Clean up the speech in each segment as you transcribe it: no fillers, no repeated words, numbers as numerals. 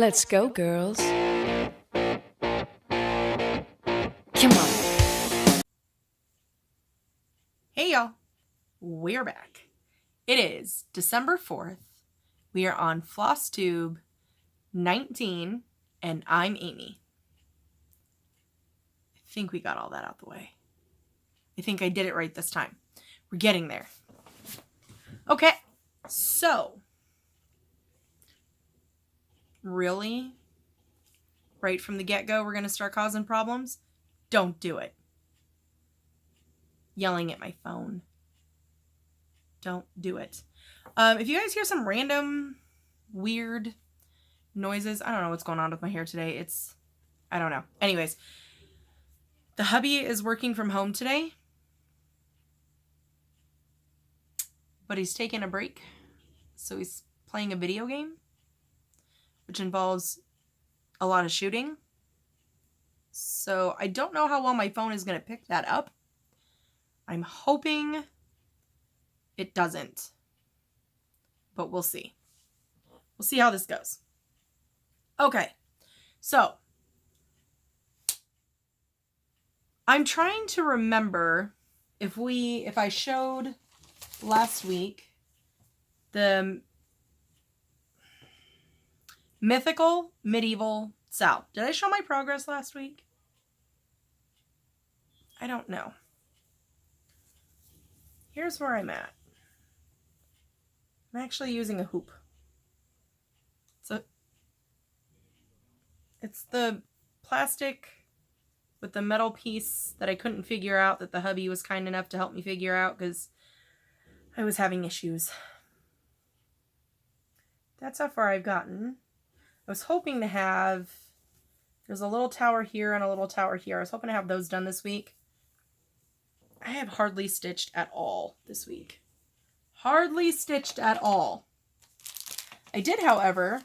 Let's go, girls. Come on. Hey y'all, we're back. It is December 4th. We are on Floss Tube 19, and I'm Amy. I think we got all that out the way. I think I did it right this time. We're getting there. Okay, so really, right from the get-go, we're going to start causing problems? Don't do it. Yelling at my phone. Don't do it. If you guys hear some random weird noises, I don't know what's going on with my hair today. I don't know. Anyways, the hubby is working from home today, but he's taking a break. So he's playing a video game, which involves a lot of shooting. So I don't know how well my phone is going to pick that up. I'm hoping it doesn't, but we'll see. We'll see how this goes. Okay, so I'm trying to remember if I showed last week the mythical medieval sow. Did I show my progress last week? I don't know. Here's where I'm at. I'm actually using a hoop. It's the plastic with the metal piece that I couldn't figure out, that the hubby was kind enough to help me figure out because I was having issues. That's how far I've gotten. I was hoping to have, there's a little tower here and a little tower here. I was hoping to have those done this week. I have hardly stitched at all this week. Hardly stitched at all. I did, however,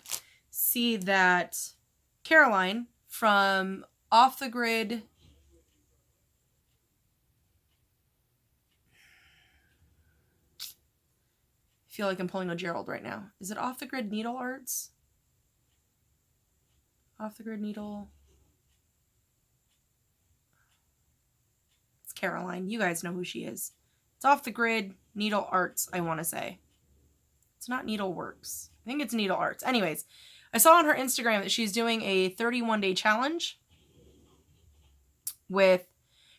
see that Caroline from Off the Grid I feel like I'm pulling a Gerald right now. Is it Off the Grid Needle Arts? Off the Grid Needle. It's Caroline. You guys know who she is. It's Off the Grid Needle Arts, I want to say. It's not Needle Works. I think it's Needle Arts. Anyways, I saw on her Instagram that she's doing a 31-day challenge with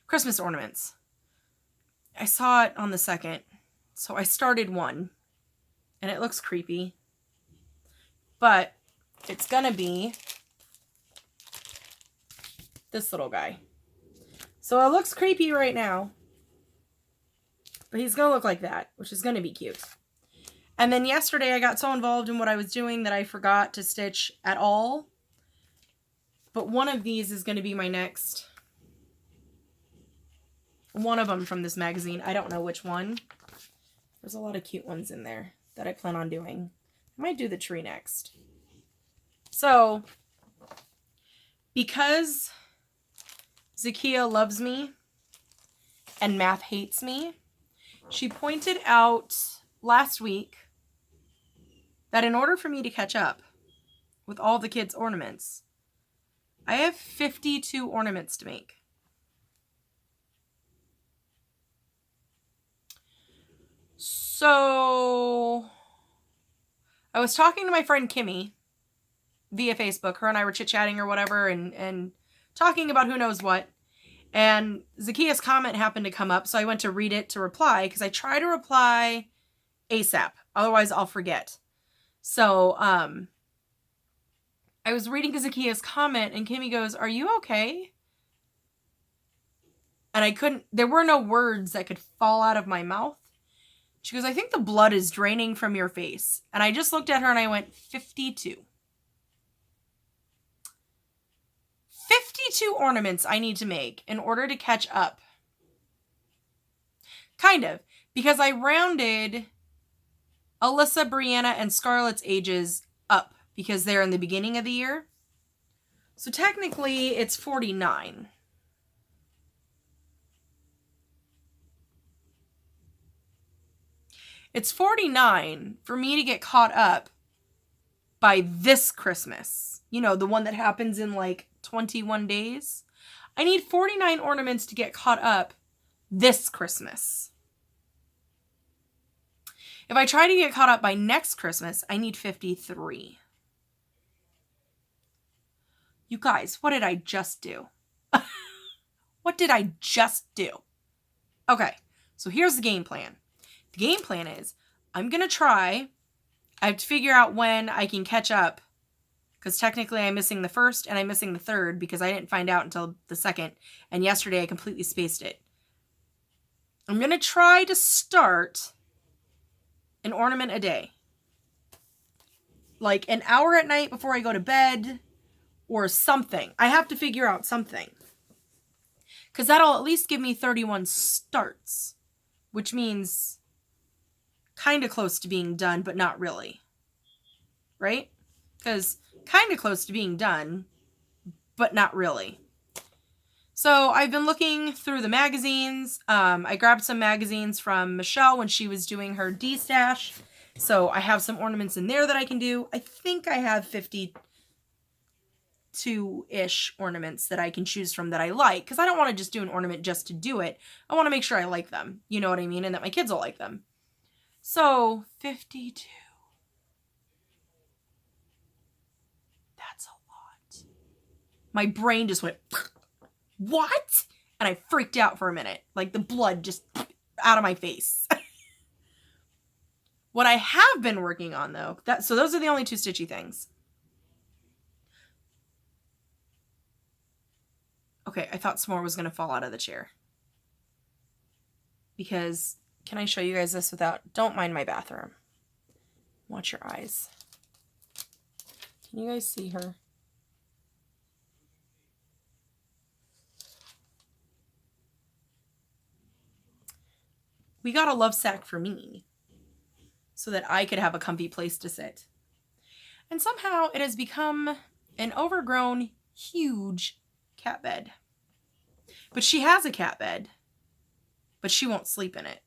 Christmas ornaments. I saw it on the 2nd, so I started one, and it looks creepy, but it's gonna be this little guy. So it looks creepy right now, but he's gonna look like that, which is gonna be cute. And then yesterday I got so involved in what I was doing that I forgot to stitch at all. But one of these is going to be my next. One of them from this magazine. I don't know which one. There's a lot of cute ones in there that I plan on doing. I might do the tree next. So, because Zakia loves me and math hates me, she pointed out last week that in order for me to catch up with all the kids' ornaments, I have 52 ornaments to make. So I was talking to my friend Kimmy via Facebook. Her and I were chit-chatting or whatever and talking about who knows what. And Zakia's comment happened to come up, so I went to read it to reply because I try to reply ASAP. Otherwise, I'll forget. So, I was reading Zakia's comment, and Kimmy goes, "Are you okay?" And there were no words that could fall out of my mouth. She goes, "I think the blood is draining from your face." And I just looked at her and I went, 52. 52 ornaments I need to make in order to catch up. Kind of. Because I rounded Alyssa, Brianna, and Scarlett's ages up because they're in the beginning of the year. So technically, it's 49. It's 49 for me to get caught up by this Christmas. You know, the one that happens in like 21 days. I need 49 ornaments to get caught up this Christmas. If I try to get caught up by next Christmas, I need 53. You guys, what did I just do? What did I just do? Okay, so here's the game plan. The game plan is I'm going to try. I have to figure out when I can catch up, because technically I'm missing the first and I'm missing the third because I didn't find out until the second, and yesterday I completely spaced it. I'm going to try to start an ornament a day. Like an hour at night before I go to bed or something. I have to figure out something. Because that'll at least give me 31 starts, which means kind of close to being done, but not really. Right? Because kind of close to being done, but not really. So I've been looking through the magazines. I grabbed some magazines from Michelle when she was doing her D-stash. So I have some ornaments in there that I can do. I think I have 52-ish ornaments that I can choose from that I like. Because I don't want to just do an ornament just to do it. I want to make sure I like them. You know what I mean? And that my kids will like them. So 52. That's a lot. My brain just went, what? And I freaked out for a minute. Like the blood just out of my face. What I have been working on though, so those are the only two stitchy things. Okay, I thought s'more was going to fall out of the chair. Because, can I show you guys this without, don't mind my bathroom. Watch your eyes. Can you guys see her? We got a love sack for me so that I could have a comfy place to sit. And somehow it has become an overgrown, huge cat bed. But she has a cat bed, but she won't sleep in it.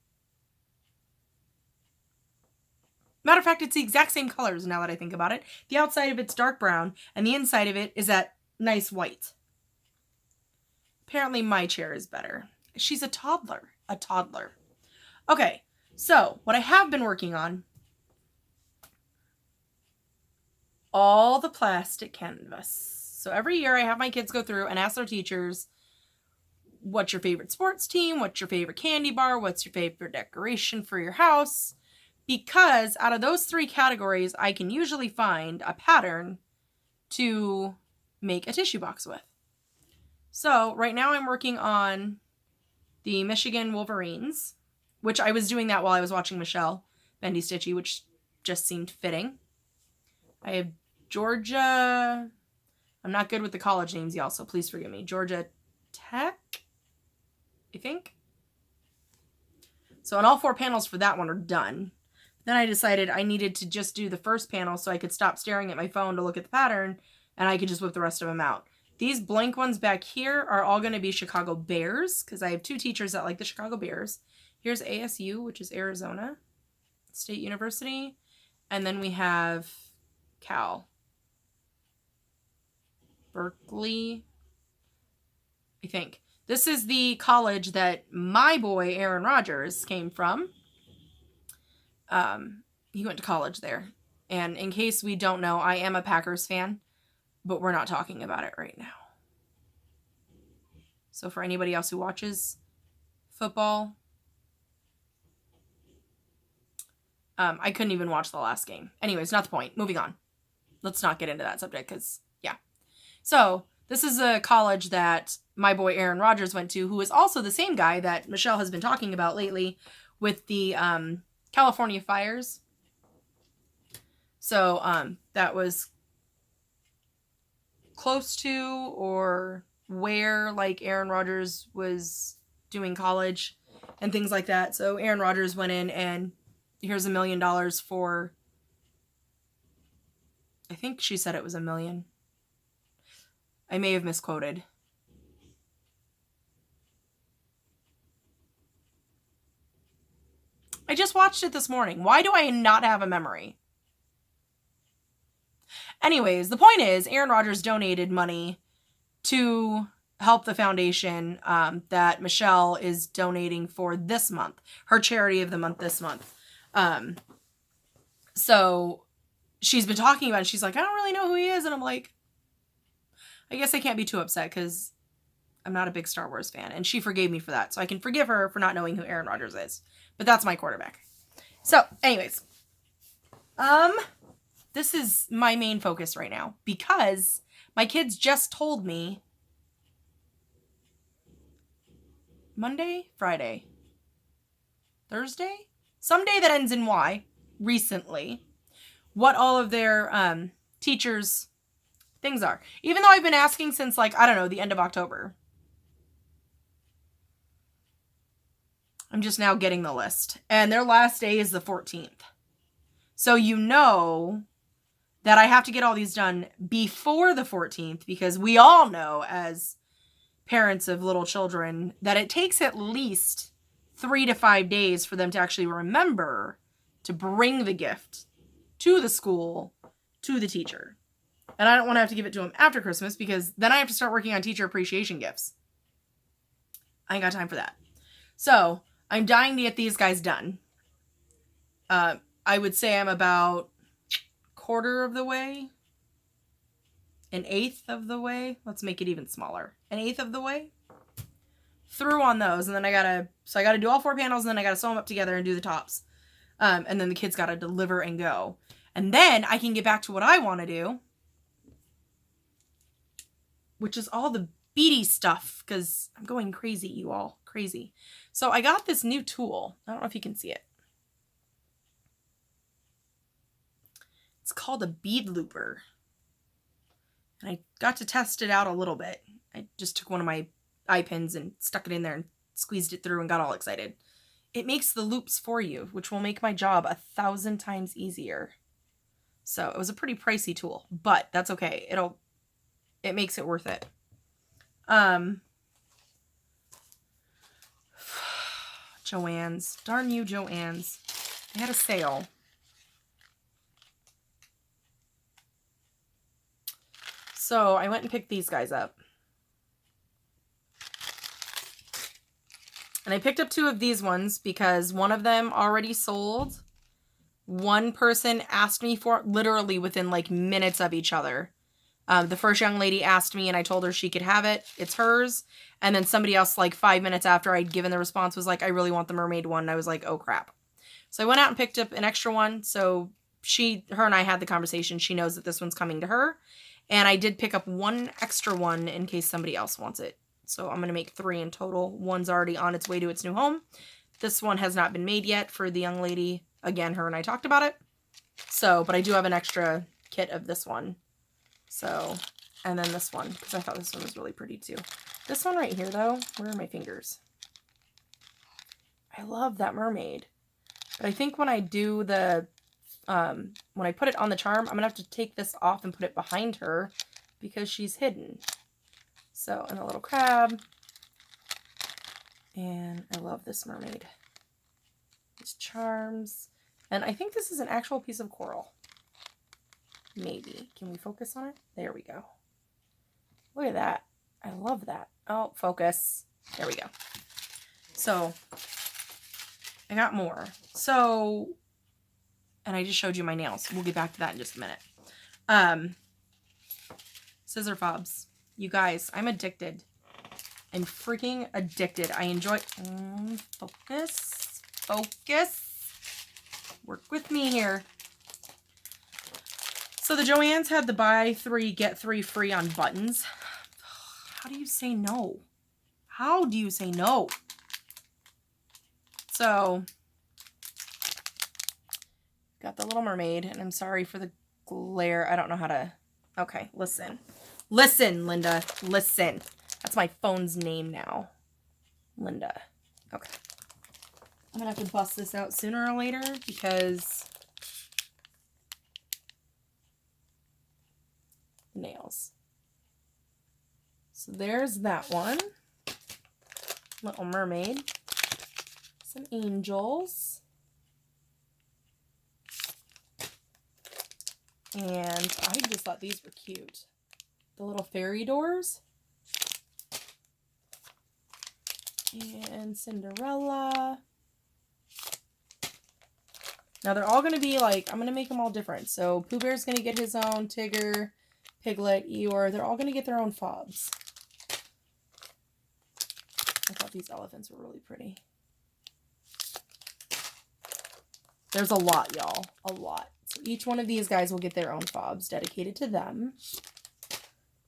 Matter of fact, it's the exact same colors now that I think about it. The outside of it's dark brown, and the inside of it is that nice white. Apparently my chair is better. She's a toddler. A toddler. Okay, so what I have been working on, all the plastic canvas. So every year I have my kids go through and ask their teachers, what's your favorite sports team? What's your favorite candy bar? What's your favorite decoration for your house? Because out of those three categories, I can usually find a pattern to make a tissue box with. So right now I'm working on the Michigan Wolverines, which I was doing that while I was watching Michelle Bendy Stitchy, which just seemed fitting. I have Georgia. I'm not good with the college names, y'all, so please forgive me. Georgia Tech, I think. So, and all 4 panels for that one are done. Then I decided I needed to just do the first panel so I could stop staring at my phone to look at the pattern, and I could just whip the rest of them out. These blank ones back here are all going to be Chicago Bears, because I have 2 teachers that like the Chicago Bears. Here's ASU, which is Arizona State University. And then we have Cal. Berkeley, I think. This is the college that my boy, Aaron Rodgers, came from. He went to college there. And in case we don't know, I am a Packers fan, but we're not talking about it right now. So for anybody else who watches football, I couldn't even watch the last game. Anyways, not the point. Moving on. Let's not get into that subject because, yeah. So this is a college that my boy Aaron Rodgers went to, who is also the same guy that Michelle has been talking about lately with the California fires. So that was close to or where like Aaron Rodgers was doing college and things like that. So Aaron Rodgers went in and here's $1 million for, I think she said it was $1 million. I may have misquoted. I just watched it this morning. Why do I not have a memory? Anyways, the point is, Aaron Rodgers donated money to help the foundation that Michelle is donating for this month, her charity of the month this month. So she's been talking about it. She's like, I don't really know who he is. And I'm like, I guess I can't be too upset because I'm not a big Star Wars fan. And she forgave me for that. So I can forgive her for not knowing who Aaron Rodgers is. But that's my quarterback. So anyways, this is my main focus right now because my kids just told me Monday, Friday, Thursday, some day that ends in Y recently, what all of their teachers' things are. Even though I've been asking since, like, I don't know, the end of October. I'm just now getting the list. And their last day is the 14th. So you know that I have to get all these done before the 14th because we all know as parents of little children that it takes at least 3 to 5 days for them to actually remember to bring the gift to the school, to the teacher. And I don't want to have to give it to them after Christmas because then I have to start working on teacher appreciation gifts. I ain't got time for that. So I'm dying to get these guys done. I would say I'm about quarter of the way. An eighth of the way. Let's make it even smaller. An eighth of the way through on those. And then I gotta do all 4 panels and then I gotta sew them up together and do the tops. And then the kids gotta deliver and go. And then I can get back to what I want to do, which is all the beady stuff because I'm going crazy, you all. Crazy. So I got this new tool. I don't know if you can see it. It's called a bead looper. And I got to test it out a little bit. I just took one of my eye pins and stuck it in there and squeezed it through and got all excited. It makes the loops for you, which will make my job 1,000 times easier. So it was a pretty pricey tool, but that's okay. It makes it worth it. Joann's. Darn you, Joann's. They had a sale. So I went and picked these guys up. And I picked up 2 of these ones because one of them already sold. One person asked me for it literally within like minutes of each other. The first young lady asked me and I told her she could have it. It's hers. And then somebody else like 5 minutes after I'd given the response was like, I really want the mermaid one. And I was like, oh crap. So I went out and picked up an extra one. So her and I had the conversation. She knows that this one's coming to her. And I did pick up 1 extra one in case somebody else wants it. So I'm going to make 3 in total. One's already on its way to its new home. This one has not been made yet for the young lady. Again, her and I talked about it. So, but I do have an extra kit of this one. So, and then this one, because I thought this one was really pretty too. This one right here though, where are my fingers? I love that mermaid. But I think when I do the, when I put it on the charm, I'm going to have to take this off and put it behind her because she's hidden. So, and a little crab. And I love this mermaid. These charms. And I think this is an actual piece of coral. Maybe. Can we focus on it? There we go. Look at that. I love that. Oh, focus. There we go. So, I got more. So, and I just showed you my nails. We'll get back to that in just a minute. Scissor fobs. You guys, I'm addicted. I'm freaking addicted. I enjoy... focus. Focus. Work with me here. So the Joann's had the buy 3, get 3 free on buttons. How do you say no? How do you say no? So, got the Little Mermaid, and I'm sorry for the glare. I don't know how to... Okay, listen. Listen, Linda. Listen. That's my phone's name now. Linda. Okay. I'm going to have to bust this out sooner or later because... nails. So there's that one. Little Mermaid. Some angels. And I just thought these were cute. The little fairy doors. And Cinderella. Now they're all going to be like, I'm going to make them all different. So Pooh Bear's going to get his own, Tigger, Piglet, Eeyore. They're all going to get their own fobs. I thought these elephants were really pretty. There's a lot, y'all. A lot. So each one of these guys will get their own fobs dedicated to them.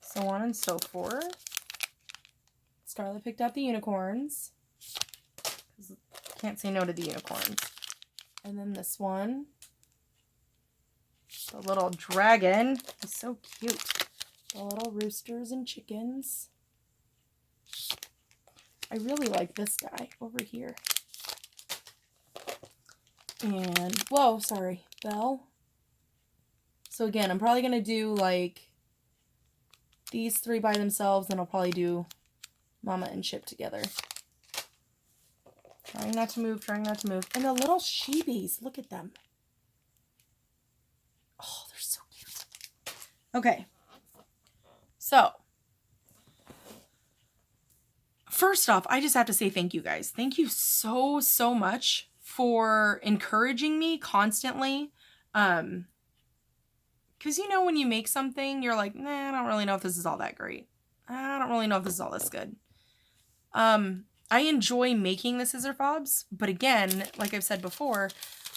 So on and so forth. Scarlett picked out the unicorns. Can't say no to the unicorns. And then this one. The little dragon. He's so cute. The little roosters and chickens. I really like this guy over here. And, whoa, sorry, Belle. So again, I'm probably going to do like these three by themselves, and I'll probably do Mama and Chip together. Trying not to move, trying not to move. And the little sheebies, look at them. Oh, they're so cute. Okay. So, first off, I just have to say thank you guys. Thank you so, so much for encouraging me constantly. Because, you know, when you make something, you're like, nah, I don't really know if this is all that great. I don't really know if this is all this good. I enjoy making the scissor fobs, but again, like I've said before,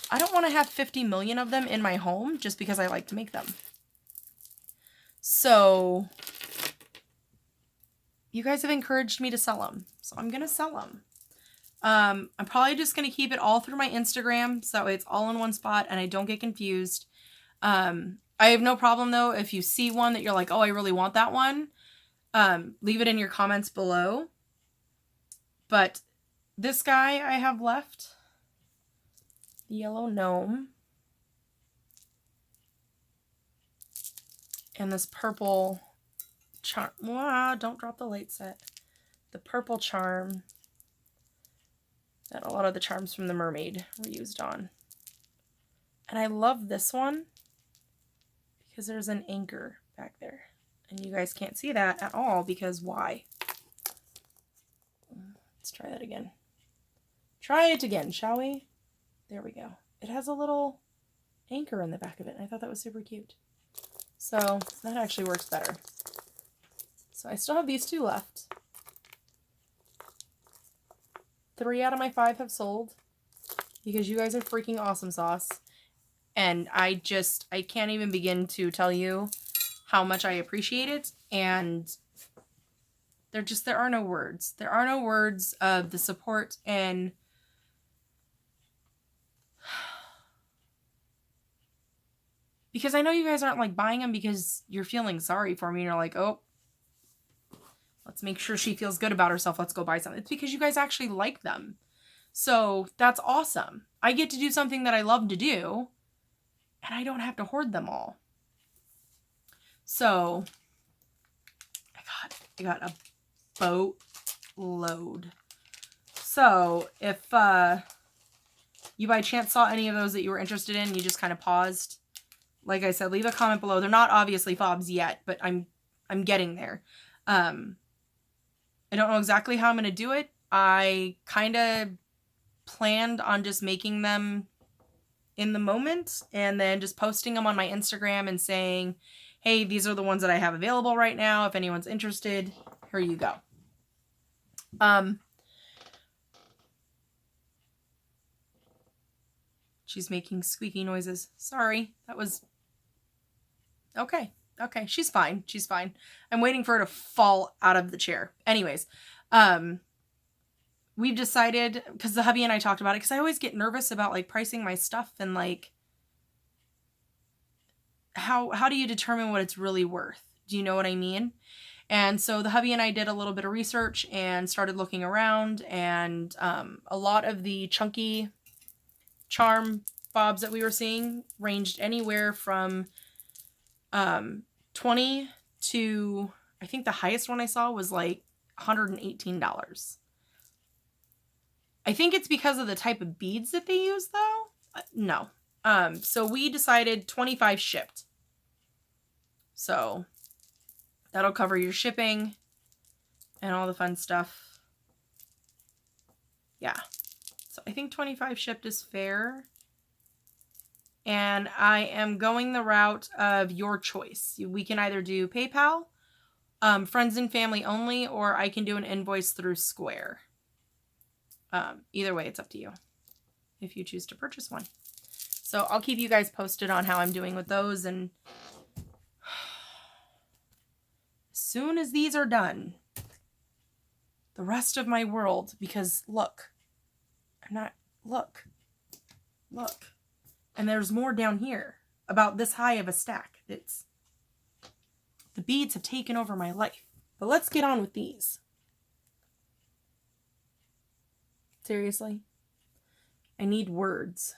I don't want to have 50 million of them in my home just because I like to make them. So, you guys have encouraged me to sell them, so I'm going to sell them. I'm probably just going to keep it all through my Instagram, so that way it's all in one spot and I don't get confused. I have no problem, though, if you see one that you're like, oh, I really want that one, leave it in your comments below. But this guy I have left, the yellow gnome, and this purple charm. Wow, don't drop the light set. The purple charm that a lot of the charms from the mermaid were used on. And I love this one because there's an anchor back there. And you guys can't see that at all because why? Let's try that again. Try it again, shall we? There we go. It has a little anchor in the back of it, and I thought that was super cute. So that actually works better. So I still have these two left. 3 out of my 5 have sold because you guys are freaking awesome sauce. And I can't even begin to tell you how much I appreciate it. And there are no words. There are no words of the support and because I know you guys aren't like buying them because you're feeling sorry for me and you're like, oh, let's make sure she feels good about herself. Let's go buy some. It's because you guys actually like them. So that's awesome. I get to do something that I love to do and I don't have to hoard them all. So I got a boatload. So if you by chance saw any of those that you were interested in, you just kind of paused, like I said, leave a comment below. They're not obviously fobs yet, but I'm getting there. I don't know exactly how I'm going to do it. I kind of planned on just making them in the moment and then just posting them on my Instagram and saying, hey, these are the ones that I have available right now. If anyone's interested, here you go. She's making squeaky noises. Sorry, that was... Okay, she's fine. She's fine. I'm waiting for her to fall out of the chair. Anyways, we've decided, because the hubby and I talked about it, because I always get nervous about, like, pricing my stuff and, like, how do you determine what it's really worth? Do you know what I mean? And so the hubby and I did a little bit of research and started looking around, and a lot of the chunky charm fobs that we were seeing ranged anywhere from 20 to, I think the highest one I saw was like $118. I think it's because of the type of beads that they use though. No. So we decided 25 shipped. So that'll cover your shipping and all the fun stuff. Yeah. So I think 25 shipped is fair. And I am going the route of your choice. We can either do PayPal, friends and family only, or I can do an invoice through Square. Either way, it's up to you if you choose to purchase one. So I'll keep you guys posted on how I'm doing with those. And as soon as these are done, the rest of my world, because look, look. And there's more down here, about this high of a stack. The beads have taken over my life. But let's get on with these. Seriously? I need words.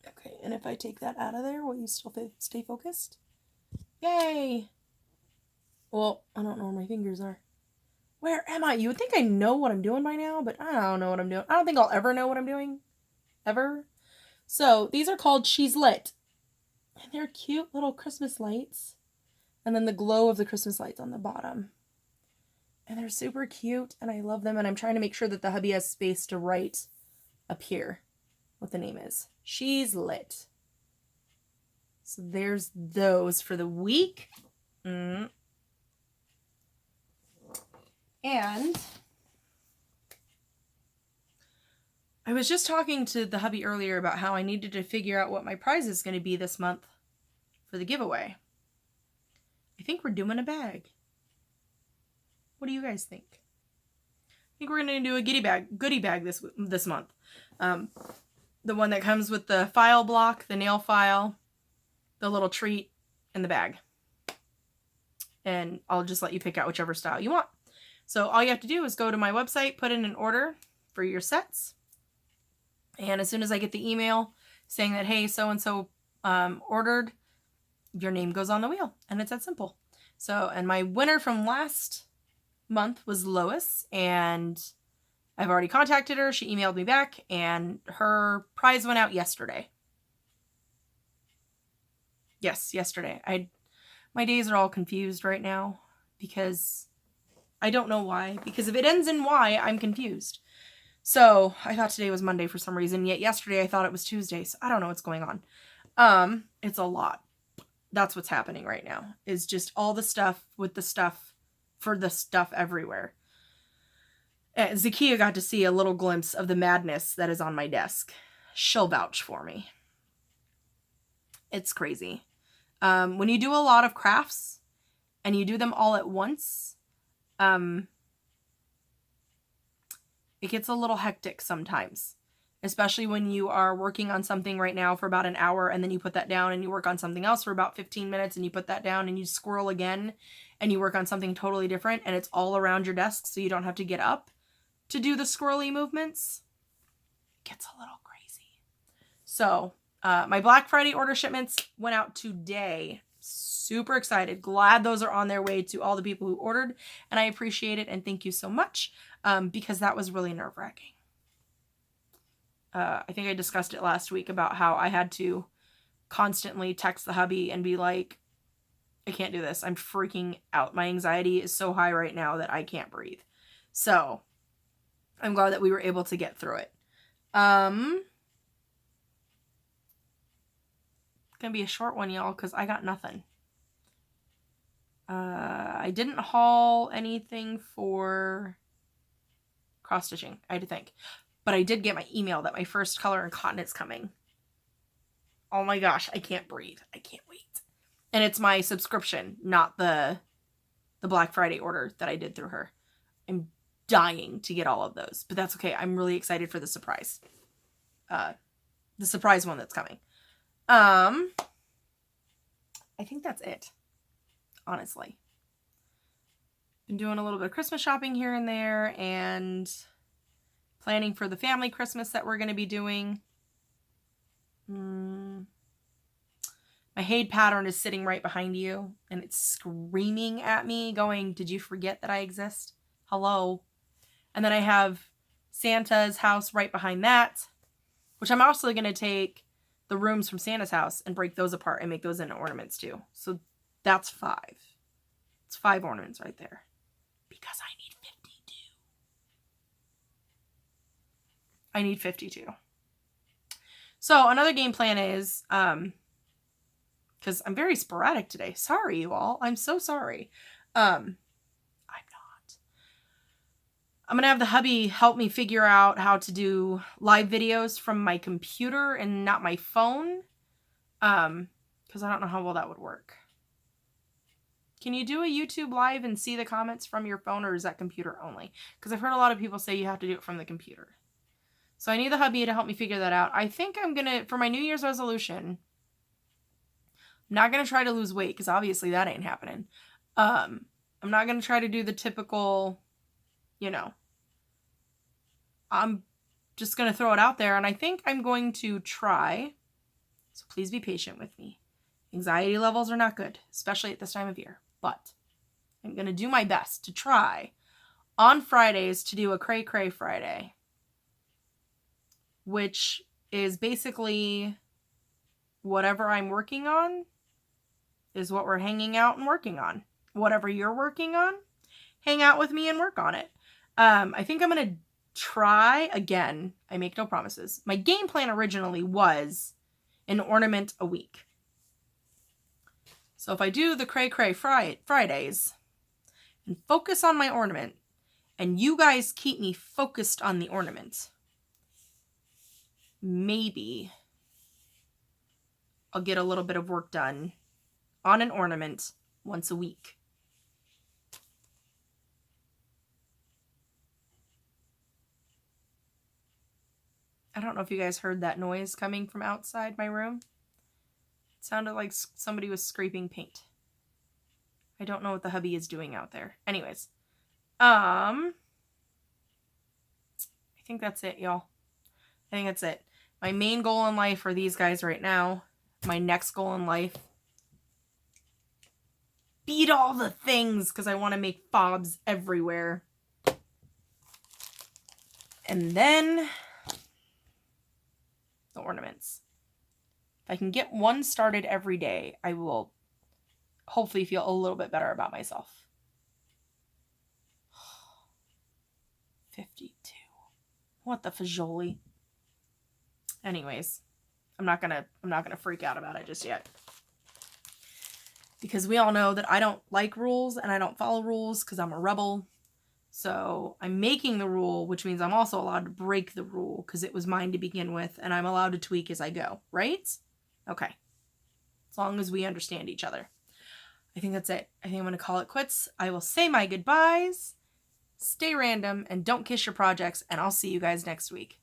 Okay, and if I take that out of there, will you still stay focused? Yay! Well, I don't know where my fingers are. Where am I? You would think I know what I'm doing by now, but I don't know what I'm doing. I don't think I'll ever know what I'm doing. Ever. So, these are called She's Lit. And they're cute little Christmas lights. And then the glow of the Christmas lights on the bottom. And they're super cute, and I love them. And I'm trying to make sure that the hubby has space to write up here what the name is. She's Lit. So there's those for the week. And I was just talking to the hubby earlier about how I needed to figure out what my prize is going to be this month for the giveaway. I think we're doing a bag. What do you guys think? I think we're going to do a goodie bag this month. The one that comes with the file block, the nail file, the little treat, and the bag. And I'll just let you pick out whichever style you want. So all you have to do is go to my website, put in an order for your sets. And as soon as I get the email saying that, hey, so-and-so ordered, your name goes on the wheel. And it's that simple. So, and my winner from last month was Lois. And I've already contacted her. She emailed me back. And her prize went out yesterday. Yes, yesterday. My days are all confused right now because I don't know why. Because if it ends in Y, I'm confused. So I thought today was Monday for some reason. Yet yesterday I thought it was Tuesday. So I don't know what's going on. It's a lot. That's what's happening right now. Is just all the stuff with the stuff for the stuff everywhere. Zakiya got to see a little glimpse of the madness that is on my desk. She'll vouch for me. It's crazy. When you do a lot of crafts and you do them all at once, it gets a little hectic sometimes, especially when you are working on something right now for about an hour and then you put that down and you work on something else for about 15 minutes and you put that down and you squirrel again and you work on something totally different and it's all around your desk so you don't have to get up to do the squirrely movements. It gets a little crazy. So, my Black Friday order shipments went out today. Super excited. Glad those are on their way to all the people who ordered. And I appreciate it. And thank you so much. Because that was really nerve-wracking. I think I discussed it last week about how I had to constantly text the hubby and be like, I can't do this. I'm freaking out. My anxiety is so high right now that I can't breathe. So I'm glad that we were able to get through it. Gonna be a short one, y'all, because I got nothing. I didn't haul anything for cross stitching. I had to think, but I did get my email that my first color and cotton is coming. Oh my gosh, I can't breathe. I can't wait. And it's my subscription, not the Black Friday order that I did through her. I'm dying to get all of those, but that's okay. I'm really excited for the surprise. The surprise one that's coming. I think that's it. Honestly. Been doing a little bit of Christmas shopping here and there and planning for the family Christmas that we're going to be doing. My Haid pattern is sitting right behind you and it's screaming at me going, did you forget that I exist? Hello. And then I have Santa's house right behind that, which I'm also going to take the rooms from Santa's house and break those apart and make those into ornaments too. So that's 5. It's 5 ornaments right there. Because I need 52. I need 52. So another game plan is, because I'm very sporadic today. Sorry, you all. I'm so sorry. I'm not. I'm going to have the hubby help me figure out how to do live videos from my computer and not my phone. Because I don't know how well that would work. Can you do a YouTube live and see the comments from your phone, or is that computer only? Because I've heard a lot of people say you have to do it from the computer. So I need the hubby to help me figure that out. I think I'm going to, for my New Year's resolution, I'm not going to try to lose weight because obviously that ain't happening. I'm not going to try to do the typical, I'm just going to throw it out there. And I think I'm going to try, so please be patient with me. Anxiety levels are not good, especially at this time of year. But I'm going to do my best to try on Fridays to do a Cray Cray Friday, which is basically whatever I'm working on is what we're hanging out and working on. Whatever you're working on, hang out with me and work on it. I think I'm going to try again. I make no promises. My game plan originally was an ornament a week. So if I do the Cray Cray Fridays and focus on my ornament, and you guys keep me focused on the ornament, maybe I'll get a little bit of work done on an ornament once a week. I don't know if you guys heard that noise coming from outside my room. It sounded like somebody was scraping paint. I don't know what the hubby is doing out there. Anyways, I think that's it, y'all. I think that's it. My main goal in life are these guys right now. My next goal in life, beat all the things because I want to make fobs everywhere. And then the ornaments. If I can get one started every day, I will hopefully feel a little bit better about myself. 52. What the fajoli? Anyways, I'm not gonna freak out about it just yet. Because we all know that I don't like rules and I don't follow rules because I'm a rebel. So I'm making the rule, which means I'm also allowed to break the rule because it was mine to begin with, and I'm allowed to tweak as I go, right? Okay. As long as we understand each other. I think that's it. I think I'm going to call it quits. I will say my goodbyes, stay random, and don't kiss your projects, and I'll see you guys next week.